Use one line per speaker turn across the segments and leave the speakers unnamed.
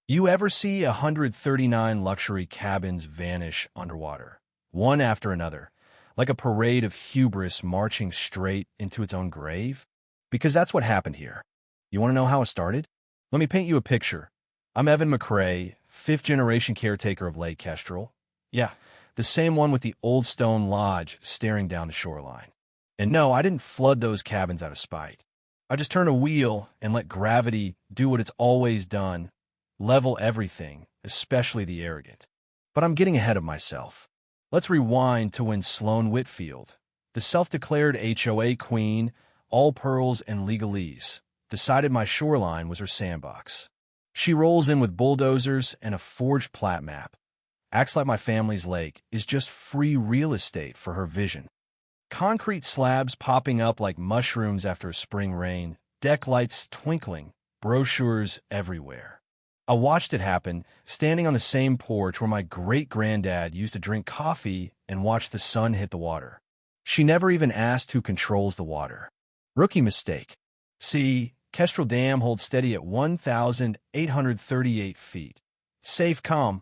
You ever see 139 luxury cabins vanish underwater, one after another, like a parade of hubris marching straight into its own grave? Because that's what happened here. You want to know how it started? Let me paint you a picture. I'm Evan McCrae, fifth-generation caretaker of Lake Kestrel. Yeah, the same one with the old stone lodge staring down the shoreline. And no, I didn't flood those cabins out of spite. I just turned a wheel and let gravity do what it's always done, level everything, especially the arrogant. But I'm getting ahead of myself. Let's rewind to when Sloane Whitfield, the self-declared HOA queen, all pearls and legalese, decided my shoreline was her sandbox. She rolls in with bulldozers and a forged plat map, acts like my family's lake is just free real estate for her vision. Concrete slabs popping up like mushrooms after a spring rain, deck lights twinkling, brochures everywhere. I watched it happen, standing on the same porch where my great-granddad used to drink coffee and watch the sun hit the water. She never even asked who controls the water. Rookie mistake. See, Kestrel Dam holds steady at 1,838 feet. Safe, calm,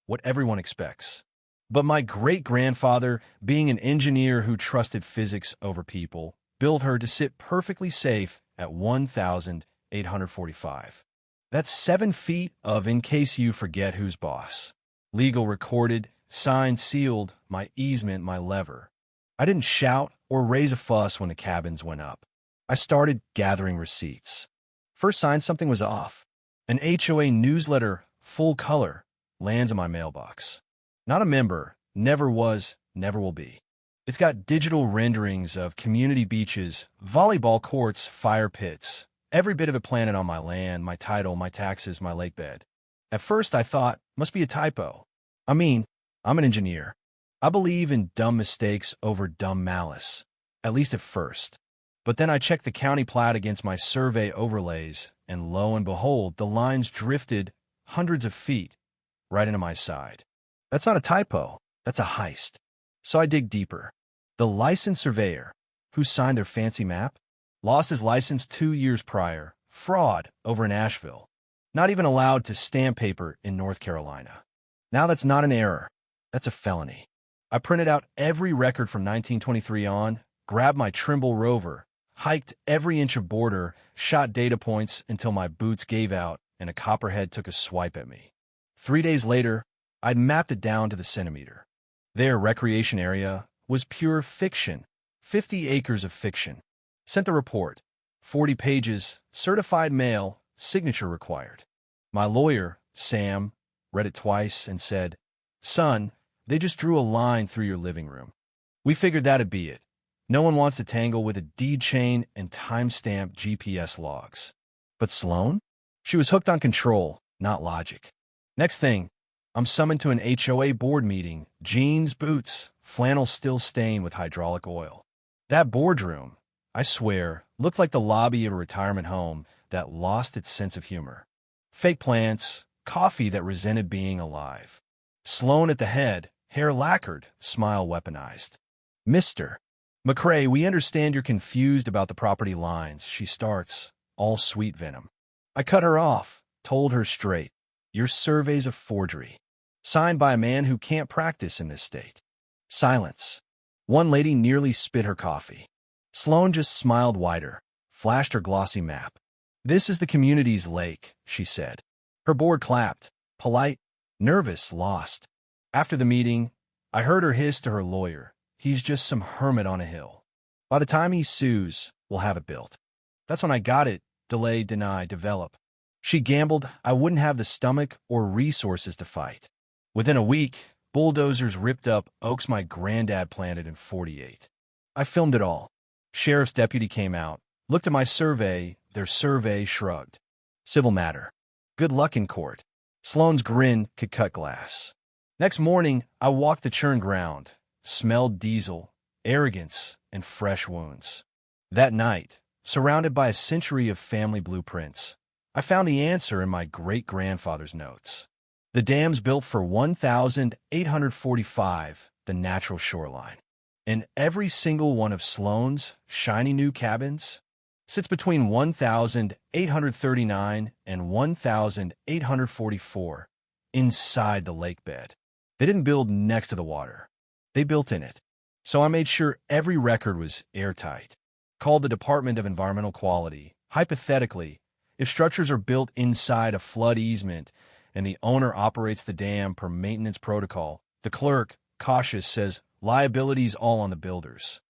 what everyone expects. But my great-grandfather, being an engineer who trusted physics over people, built her to sit perfectly safe at 1,845. That's 7 feet of in case you forget who's boss. Legal recorded, signed, sealed, my easement, my lever. I didn't shout or raise a fuss when the cabins went up. I started gathering receipts. First sign something was off. An HOA newsletter, full color, lands in my mailbox. Not a member, never was, never will be. It's got digital renderings of community beaches, volleyball courts, fire pits, every bit of it planted on my land, my title, my taxes, my lake bed. At first I thought, must be a typo. I mean, I'm an engineer. I believe in dumb mistakes over dumb malice, at least at first. But then I checked the county plat against my survey overlays, and lo and behold, the lines drifted hundreds of feet right into my side. That's not a typo, that's a heist. So I dig deeper. The licensed surveyor, who signed their fancy map, lost his license 2 years prior, fraud over in Asheville, not even allowed to stamp paper in North Carolina. Now that's not an error, that's a felony. I printed out every record from 1923 on, grabbed my Trimble Rover, hiked every inch of border, shot data points until my boots gave out and a copperhead took a swipe at me. 3 days later, I'd mapped it down to the centimeter. Their recreation area was pure fiction, 50 acres of fiction. Sent the report, 40 pages, certified mail, signature required. My lawyer, Sam, read it twice and said, "Son, they just drew a line through your living room. We figured that'd be it. No one wants to tangle with a deed chain and time-stamped GPS logs." But Sloane? She was hooked on control, not logic. Next thing, I'm summoned to an HOA board meeting, jeans, boots, flannel still stained with hydraulic oil. That boardroom, I swear, looked like the lobby of a retirement home that lost its sense of humor. Fake plants, coffee that resented being alive. Sloane at the head, hair lacquered, smile weaponized. "Mr. McCrae, we understand you're confused about the property lines," she starts, all sweet venom. I cut her off, told her straight, "Your survey's a forgery. Signed by a man who can't practice in this state." Silence. One lady nearly spit her coffee. Sloane just smiled wider, flashed her glossy map. "This is the community's lake," she said. Her board clapped, polite, nervous, lost. After the meeting, I heard her hiss to her lawyer, "He's just some hermit on a hill. By the time he sues, we'll have it built." That's when I got it, delay, deny, develop. She gambled I wouldn't have the stomach or resources to fight. Within a week, bulldozers ripped up oaks my granddad planted in '48. I filmed it all. Sheriff's deputy came out, looked at my survey, their survey shrugged. "Civil matter. Good luck in court." Sloane's grin could cut glass. Next morning, I walked the churn ground, smelled diesel, arrogance, and fresh wounds. That night, surrounded by a century of family blueprints, I found the answer in my great-grandfather's notes. The dam's built for 1,845, the natural shoreline. And every single one of Sloane's shiny new cabins, Sits between 1,839 and 1,844 inside the lake bed. They didn't build next to the water. They built in it. So I made sure every record was airtight. Called the Department of Environmental Quality. Hypothetically, if structures are built inside a flood easement and the owner operates the dam per maintenance protocol, the clerk, cautious, says liability's all on the builders.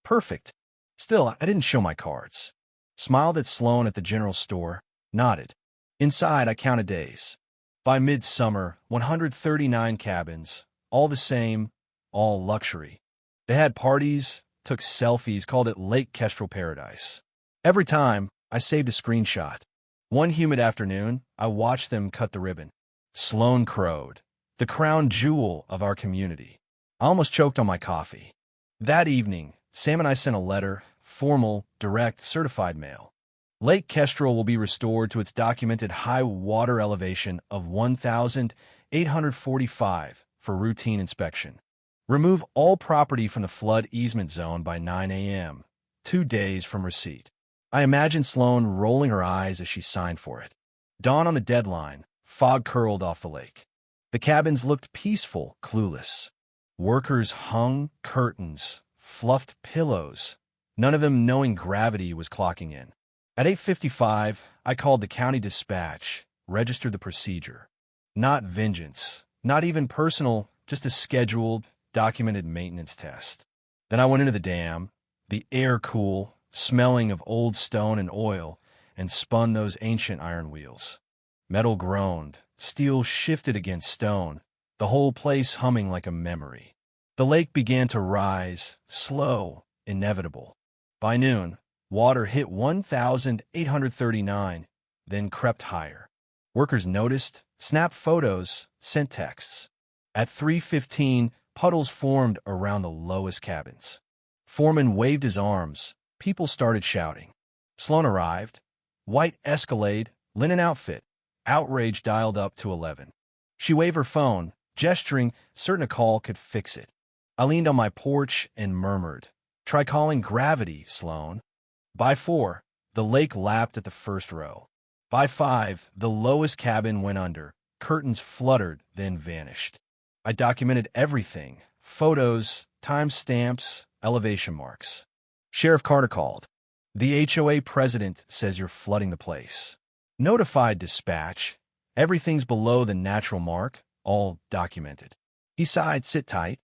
Perfect. Still, I didn't show my cards. Smiled at Sloan at the general store, nodded. Inside, I counted days. By midsummer, 139 cabins, all the same, all luxury. They had parties, took selfies, called it Lake Kestrel Paradise. Every time, I saved a screenshot. One humid afternoon, I watched them cut the ribbon. Sloan crowed, the crown jewel of our community. I almost choked on my coffee. That evening, Sam and I sent a letter, formal, direct, certified mail. Lake Kestrel will be restored to its documented high water elevation of 1,845 for routine inspection. Remove all property from the flood easement zone by 9 a.m., 2 days from receipt. I imagined Sloan rolling her eyes as she signed for it. Dawn on the deadline, fog curled off the lake. The cabins looked peaceful, clueless. Workers hung curtains, fluffed pillows, none of them knowing gravity was clocking in. At 8:55, I called the county dispatch, registered the procedure. Not vengeance, not even personal, just a scheduled, documented maintenance test. Then I went into the dam, the air cool, smelling of old stone and oil, and spun those ancient iron wheels. Metal groaned, steel shifted against stone, the whole place humming like a memory. The lake began to rise, slow, inevitable. By noon, water hit 1,839, then crept higher. Workers noticed, snapped photos, sent texts. At 3:15, puddles formed around the lowest cabins. Foreman waved his arms. People started shouting. Sloan arrived. White Escalade, linen outfit. Outrage dialed up to 11. She waved her phone, gesturing, certain a call could fix it. I leaned on my porch and murmured, "Try calling gravity, Sloan." By 4, the lake lapped at the first row. By 5, the lowest cabin went under. Curtains fluttered, then vanished. I documented everything, photos, timestamps, elevation marks. Sheriff Carter called. "The HOA president says you're flooding the place." Notified dispatch. Everything's below the natural mark, all documented. He sighed, "Sit tight.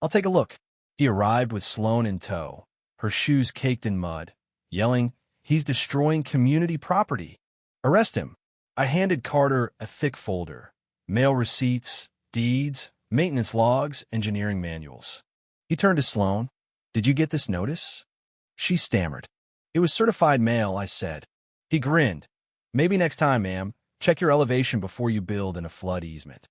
I'll take a look." He arrived with Sloan in tow, her shoes caked in mud, yelling, "He's destroying community property. Arrest him." I handed Carter a thick folder, mail receipts, deeds, maintenance logs, engineering manuals. He turned to Sloan. "Did you get this notice?" She stammered. "It was certified mail," I said. He grinned. "Maybe next time, ma'am. Check your elevation before you build in a flood easement."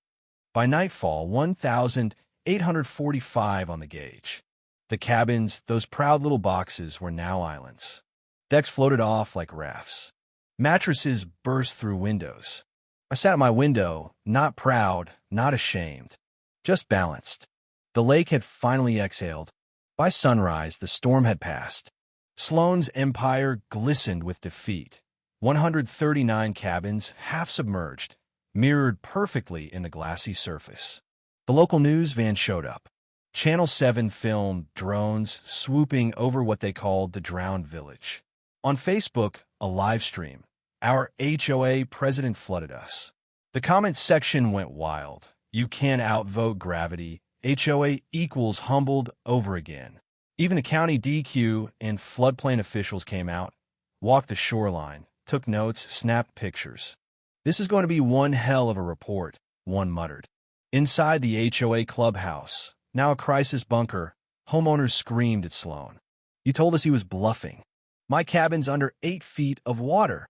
By nightfall, 1,845 on the gauge. The cabins, those proud little boxes, were now islands. Decks floated off like rafts. Mattresses burst through windows. I sat at my window, not proud, not ashamed, just balanced. The lake had finally exhaled. By sunrise, the storm had passed. Sloan's empire glistened with defeat. 139 cabins, half submerged, mirrored perfectly in the glassy surface. The local news van showed up. Channel 7 filmed drones swooping over what they called the drowned village. On Facebook, a live stream. Our HOA president flooded us. The comments section went wild. "You can't outvote gravity. HOA equals humbled over again." Even the county DQ and floodplain officials came out, walked the shoreline, took notes, snapped pictures. "This is going to be one hell of a report," one muttered. Inside the HOA clubhouse, now a crisis bunker, homeowners screamed at Sloan. "You told us he was bluffing. My cabin's under 8 feet of water."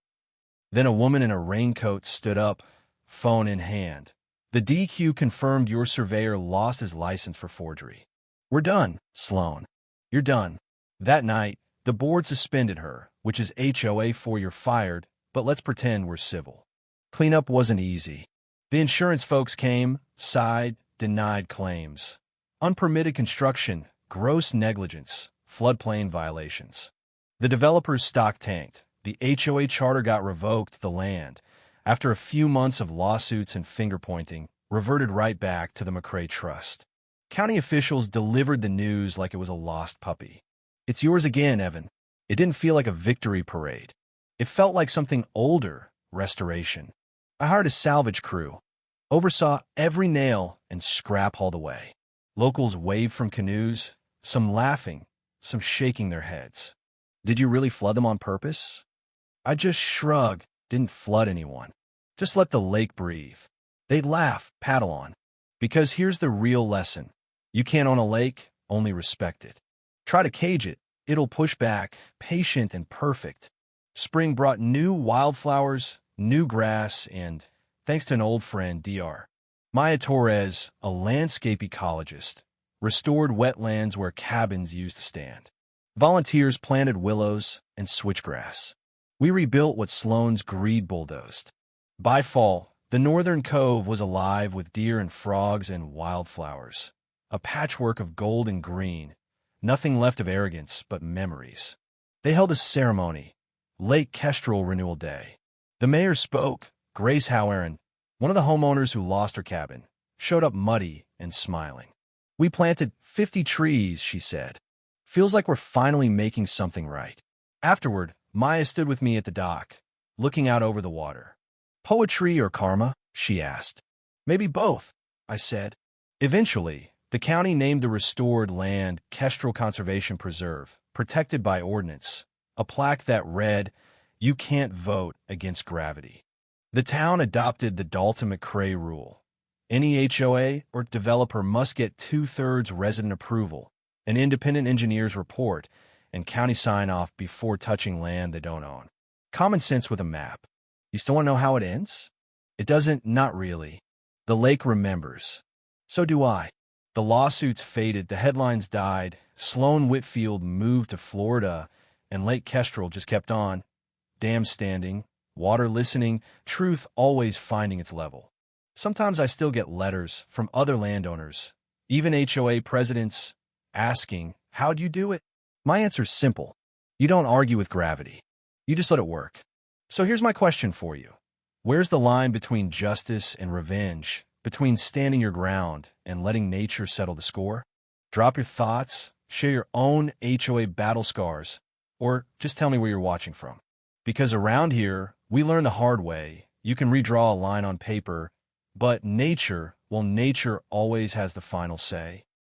Then a woman in a raincoat stood up, phone in hand. "The DQ confirmed your surveyor lost his license for forgery." "We're done, Sloan. You're done." That night, the board suspended her, which is HOA for "you're fired, but let's pretend we're civil." Cleanup wasn't easy. The insurance folks came, sighed, denied claims. Unpermitted construction, gross negligence, floodplain violations. The developer's stock tanked. The HOA charter got revoked. The land, after a few months of lawsuits and finger-pointing, reverted right back to the McCrae Trust. County officials delivered the news like it was a lost puppy. "It's yours again, Evan." It didn't feel like a victory parade. It felt like something older, restoration. I hired a salvage crew, oversaw every nail and scrap hauled away. Locals waved from canoes, some laughing, some shaking their heads. "Did you really flood them on purpose?" I just shrugged. Didn't flood anyone. Just let the lake breathe. They'd laugh, paddle on. Because here's the real lesson. You can't own a lake, only respect it. Try to cage it. It'll push back, patient and perfect. Spring brought new wildflowers, new grass, and, thanks to an old friend, Dr. Maya Torres, a landscape ecologist, restored wetlands where cabins used to stand. Volunteers planted willows and switchgrass. We rebuilt what Sloan's greed bulldozed. By fall, the northern cove was alive with deer and frogs and wildflowers. A patchwork of gold and green, nothing left of arrogance but memories. They held a ceremony, Lake Kestrel Renewal Day. The mayor spoke. Grace Howerin, one of the homeowners who lost her cabin, showed up muddy and smiling. "We planted 50 trees," she said. "Feels like we're finally making something right." Afterward, Maya stood with me at the dock, looking out over the water. "Poetry or karma?" she asked. "Maybe both," I said. Eventually, the county named the restored land Kestrel Conservation Preserve, protected by ordinance, a plaque that read, "You can't vote against gravity." The town adopted the Dalton McCrae rule. Any HOA or developer must get 2/3 resident approval, an independent engineer's report, and county sign-off before touching land they don't own. Common sense with a map. You still want to know how it ends? It doesn't, not really. The lake remembers. So do I. The lawsuits faded, the headlines died, Sloan Whitfield moved to Florida, and Lake Kestrel just kept on. Dam standing, water listening, truth always finding its level. Sometimes I still get letters from other landowners, even HOA presidents, asking, "How'd you do it?" My answer's simple. You don't argue with gravity. You just let it work. So here's my question for you. Where's the line between justice and revenge, between standing your ground and letting nature settle the score? Drop your thoughts, share your own HOA battle scars, or just tell me where you're watching from. Because around here, we learn the hard way. You can redraw a line on paper, but nature, well, nature always has the final say.